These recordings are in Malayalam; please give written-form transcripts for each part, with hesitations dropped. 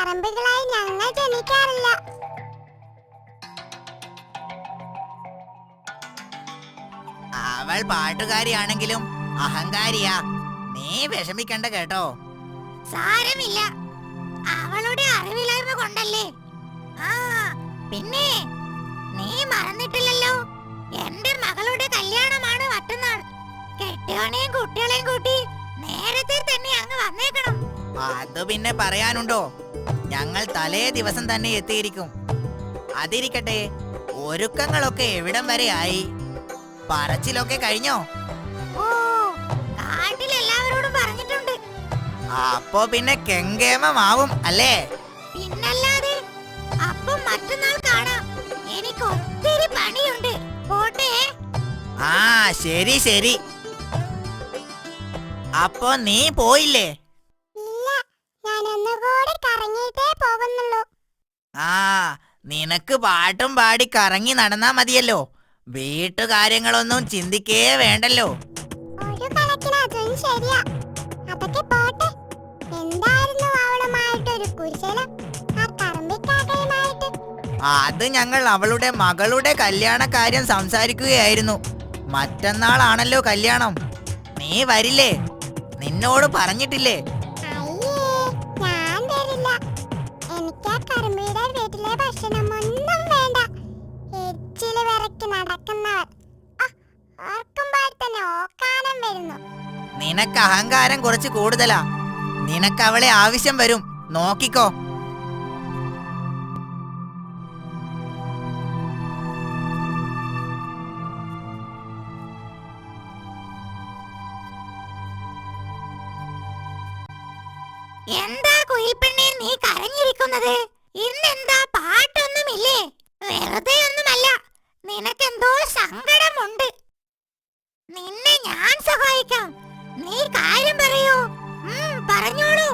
പറമ്പുകളായി ഞങ്ങൾ ജനിക്കാറില്ല. അവൾ പാട്ടുകാരിയാണെങ്കിലും അഹങ്കാരിയാ. നീ വിഷമിക്കണ്ട കേട്ടോ. സാരമില്ല, അവളുടെ അറിവില്ലായ്മ കൊണ്ടല്ലേ. ആ പിന്നെ നീ മറന്നിട്ടില്ലല്ലോ, എന്റെ മകളുടെ കല്യാണമാണ് മറ്റന്നാൾ. കെട്ടിയോനെയും കുട്ടികളെയും കൂട്ടി നേരത്തെ തന്നെ അങ്ങ് വന്നേക്കണം. അത് പിന്നെ പറയാനുണ്ടോ, ഞങ്ങൾ തലേ ദിവസം തന്നെ എത്തിയിരിക്കും. അതിരിക്കട്ടെ, ഒരുക്കങ്ങളൊക്കെ എവിടം വരെ ആയി? പറച്ചിലൊക്കെ കഴിഞ്ഞോ? ഓ, കാട്ടിൽ എല്ലാവരോടും പറഞ്ഞിട്ടുണ്ട്. അപ്പോ പിന്നെ കെങ്കേമമാവും അല്ലേ? പിന്നല്ലാതെ. അപ്പം മറ്റന്നാൾ കാണാം. എനിക്ക് ഒത്തിരി പണിയുണ്ട്. പോട്ടെ. ആ ശരി ശരി. അപ്പോ നീ പോയില്ലേ? ഇല്ല, ഞാൻ ഒന്നുകൂടി കറങ്ങിയിട്ടേ പോകുന്നുള്ളൂ. ആ, നിനക്ക് പാട്ടും പാടി കറങ്ങി നടന്നാ മതിയല്ലോ. വീട്ടുകാര്യങ്ങളൊന്നും ചിന്തിക്കേ വേണ്ടല്ലോ. ഒരു കണക്കിന് അതും ശരിയാ. അതൊക്കെ പോട്ടെ. എന്തായിരുന്നു അവളുമായിട്ടൊരു കുശലം, ആ കറമ്പിക്കാക്കയുമായിട്ട്? അത് ഞങ്ങൾ അവളുടെ മകളുടെ കല്യാണ കാര്യം സംസാരിക്കുകയായിരുന്നു. മറ്റന്നാളാണല്ലോ കല്യാണം. നീ വരില്ലേ? നിന്നോട് പറഞ്ഞിട്ടില്ലേ? അയ്യേ, ഞാൻ വരില്ല. എനിക്ക് ആ കറുമ്പിയുടെ വീട്ടിലെ ഭക്ഷണമൊന്നും വേണ്ട. എച്ചില് വിറക്കി നടക്കുന്നവർ ഓർക്കുമ്പോൾ തന്നെ ഓക്കാനം വരുന്നു. നിനക്ക് അഹങ്കാരം കുറച്ച് കൂടുതലാ. നിനക്ക് അവളെ ആവശ്യം വരും, നോക്കിക്കോ. എന്താ കുയിൽപ്പെണ്ണെ നീ കരഞ്ഞിരിക്കുന്നത്? ഇന്നെന്താ പാട്ടൊന്നുമില്ലേ? വെറുതെ ഒന്നുമല്ല, നിനക്കെന്തോ സങ്കടമുണ്ട്. നിന്നെ ഞാൻ സഹായിക്കാം. നീ കാര്യം പറയൂ. പറഞ്ഞോളൂ.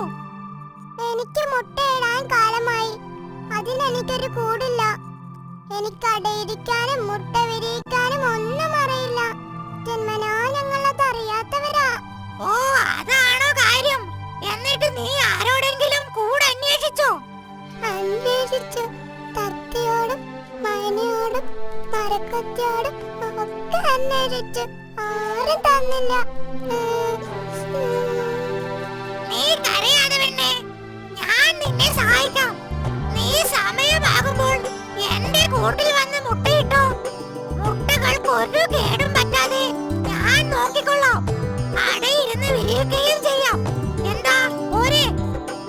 എനിക്ക് മുട്ടയിടാൻ കാലമായി. അതിനെനിക്കൊരു കൂടില്ല. എനിക്ക് അടയിരിക്കാനും മുട്ട വിരിയിക്കാനും ഒന്നും അറിയില്ല. ജന്മനാ ഞങ്ങളത് അറിയാത്തവരാ. ഓ, അതാണോ കാര്യം? എന്നിട്ട് നീ ആരോടെങ്കിലും കൂടെ അന്വേഷിച്ചോ? അന്വേഷിച്ചു. തത്തയോടും മൈനയോടും മരക്കൊത്തിയോടും ഒക്കെ അന്വേഷിച്ചു. ആരും തന്നില്ല. നീ കരയാതെ പെണ്ണേ, ഞാൻ നിന്നെ സഹായിക്കാം. നീ സമയമാകുമ്പോൾ എന്റെ കൂട്ടിൽ വന്ന് മുട്ടയിട്ടോ. മുട്ടകൾക്ക് ഒരു കേടും പറ്റാതെ ഞാൻ നോക്കിക്കൊള്ളാം. അടയിരുന്ന് വിരിയുകയും ചെയ്യാം. എന്താ പോരെ?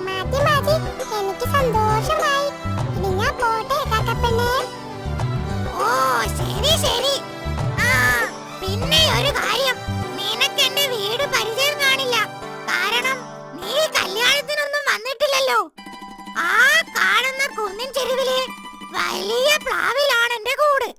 മതി മതി, എനിക്ക് സന്തോഷമായി. ഇനി ഞാൻ പോട്ടെ കാക്കപ്പെണ്ണേ. ഓ ശരി ശരി. ആ പിന്നെ ഒരു കാര്യം, നിനക്ക് എന്റെ വീട് പരിചയം കാണില്ല. കാരണം നീ കല്യാണത്തിനൊന്നും വന്നിട്ടില്ലല്ലോ. ആ കാണുന്ന കുന്നിൻ ചെരുവിലെ വലിയ പ്ലാവിലാണ് എന്റെ കൂട്.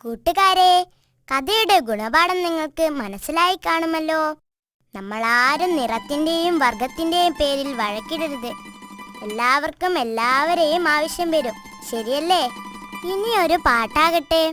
കൂട്ടുകാരെ, കഥയുടെ ഗുണപാഠം നിങ്ങൾക്ക് മനസ്സിലായി കാണുമല്ലോ. നമ്മളാരും നിറത്തിന്റെയും വർഗത്തിന്റെയും പേരിൽ വഴക്കിടരുത്. എല്ലാവർക്കും എല്ലാവരെയും ആവശ്യം വരും, ശരിയല്ലേ? ഇനി ഒരു പാട്ടാകട്ടെ.